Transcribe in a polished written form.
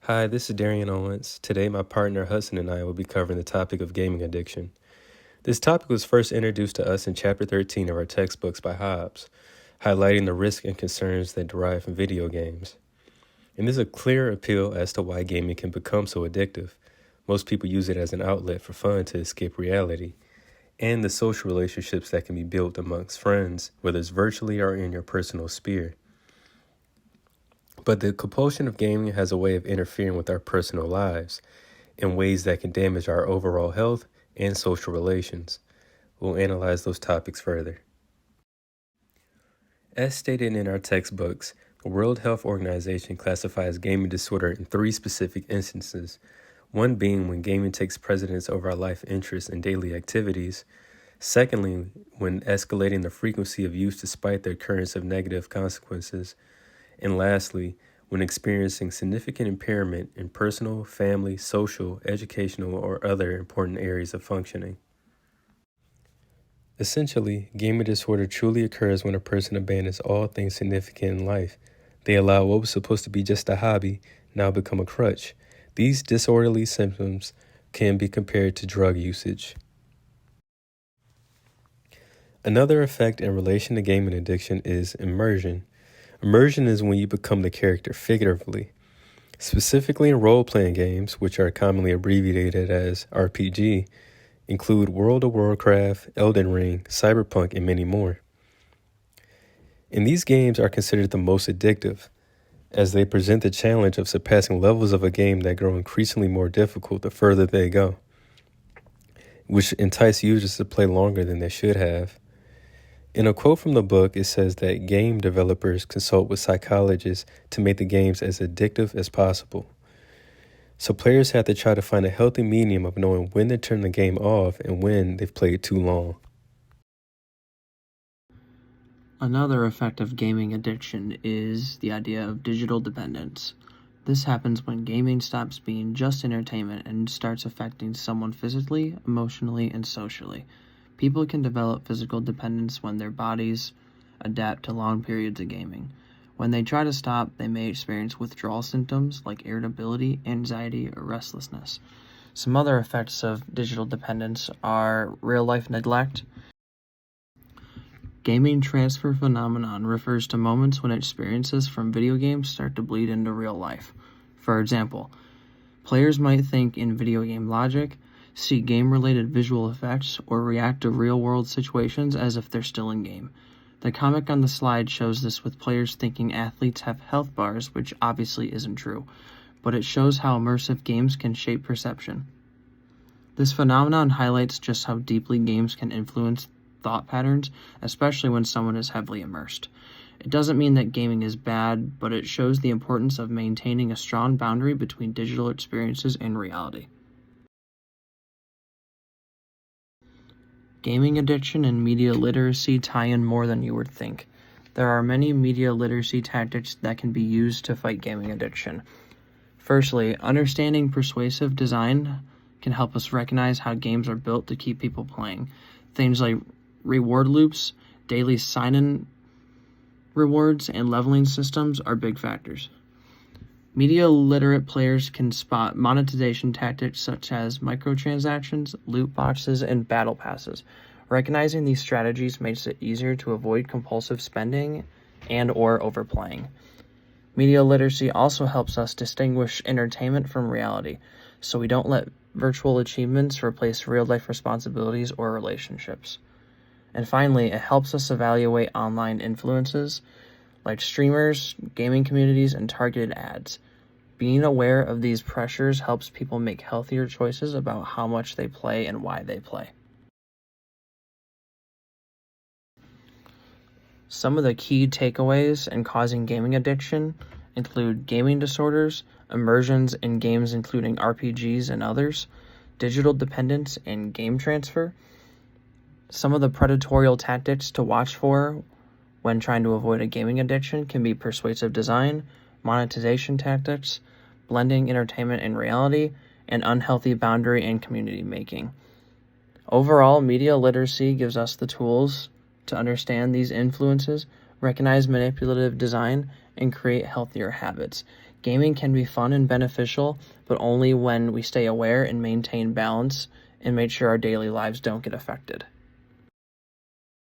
Hi, this is Darian Owens. Today, my partner Hudson and I will be covering the topic of gaming addiction. This topic was first introduced to us in Chapter 13 of our textbooks by Hobbes, highlighting the risks and concerns that derive from video games. And there's a clear appeal as to why gaming can become so addictive. Most people use it as an outlet for fun to escape reality, and the social relationships that can be built amongst friends, whether it's virtually or in your personal sphere. But the compulsion of gaming has a way of interfering with our personal lives in ways that can damage our overall health and social relations. We'll analyze those topics further. As stated in our textbooks, the World Health Organization classifies gaming disorder in 3 specific instances, one being when gaming takes precedence over our life interests and daily activities. Secondly, when escalating the frequency of use despite the occurrence of negative consequences. And lastly, when experiencing significant impairment in personal, family, social, educational, or other important areas of functioning. Essentially, gaming disorder truly occurs when a person abandons all things significant in life. They allow what was supposed to be just a hobby now become a crutch. These disorderly symptoms can be compared to drug usage. Another effect in relation to gaming addiction is immersion. Immersion is when you become the character figuratively. Specifically in role-playing games, which are commonly abbreviated as RPG, include World of Warcraft, Elden Ring, Cyberpunk, and many more. And these games are considered the most addictive, as they present the challenge of surpassing levels of a game that grow increasingly more difficult the further they go, which entice users to play longer than they should have. In a quote from the book, it says that game developers consult with psychologists to make the games as addictive as possible. So players have to try to find a healthy medium of knowing when to turn the game off and when they've played too long. Another effect of gaming addiction is the idea of digital dependence. This happens when gaming stops being just entertainment and starts affecting someone physically, emotionally, and socially. People can develop physical dependence when their bodies adapt to long periods of gaming. When they try to stop, they may experience withdrawal symptoms like irritability, anxiety, or restlessness. Some other effects of digital dependence are real-life neglect. Gaming transfer phenomenon refers to moments when experiences from video games start to bleed into real life. For example, players might think in video game logic, see game-related visual effects, or react to real-world situations as if they're still in-game. The comic on the slide shows this with players thinking athletes have health bars, which obviously isn't true, but it shows how immersive games can shape perception. This phenomenon highlights just how deeply games can influence thought patterns, especially when someone is heavily immersed. It doesn't mean that gaming is bad, but it shows the importance of maintaining a strong boundary between digital experiences and reality. Gaming addiction and media literacy tie in more than you would think. There are many media literacy tactics that can be used to fight gaming addiction. Firstly, understanding persuasive design can help us recognize how games are built to keep people playing. Things like reward loops, daily sign-in rewards, and leveling systems are big factors. Media literate players can spot monetization tactics such as microtransactions, loot boxes, and battle passes. Recognizing these strategies makes it easier to avoid compulsive spending and/or overplaying. Media literacy also helps us distinguish entertainment from reality, so we don't let virtual achievements replace real-life responsibilities or relationships. And finally, it helps us evaluate online influences like streamers, gaming communities, and targeted ads. Being aware of these pressures helps people make healthier choices about how much they play and why they play. Some of the key takeaways in causing gaming addiction include gaming disorders, immersions in games including RPGs and others, digital dependence and game transfer. Some of the predatory tactics to watch for when trying to avoid a gaming addiction can be persuasive design, monetization tactics, blending entertainment and reality, and unhealthy boundary and community making. Overall, media literacy gives us the tools to understand these influences, recognize manipulative design, and create healthier habits. Gaming can be fun and beneficial, but only when we stay aware and maintain balance and make sure our daily lives don't get affected.